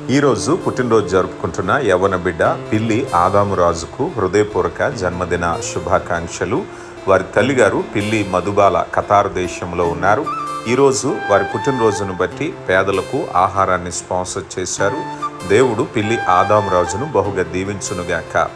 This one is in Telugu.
ఈరోజు పుట్టినరోజు జరుపుకుంటున్న యవ్వన బిడ్డ పిల్లి ఆదాము రాజుకు హృదయపూర్వక జన్మదిన శుభాకాంక్షలు. వారి తల్లిగారు పిల్లి మధుబాల ఖతార్ దేశంలో ఉన్నారు. ఈరోజు వారి పుట్టినరోజును బట్టి పేదలకు ఆహారాన్ని స్పాన్సర్ చేశారు. దేవుడు పిల్లి ఆదాము రాజును బహుగా దీవించునుగాక.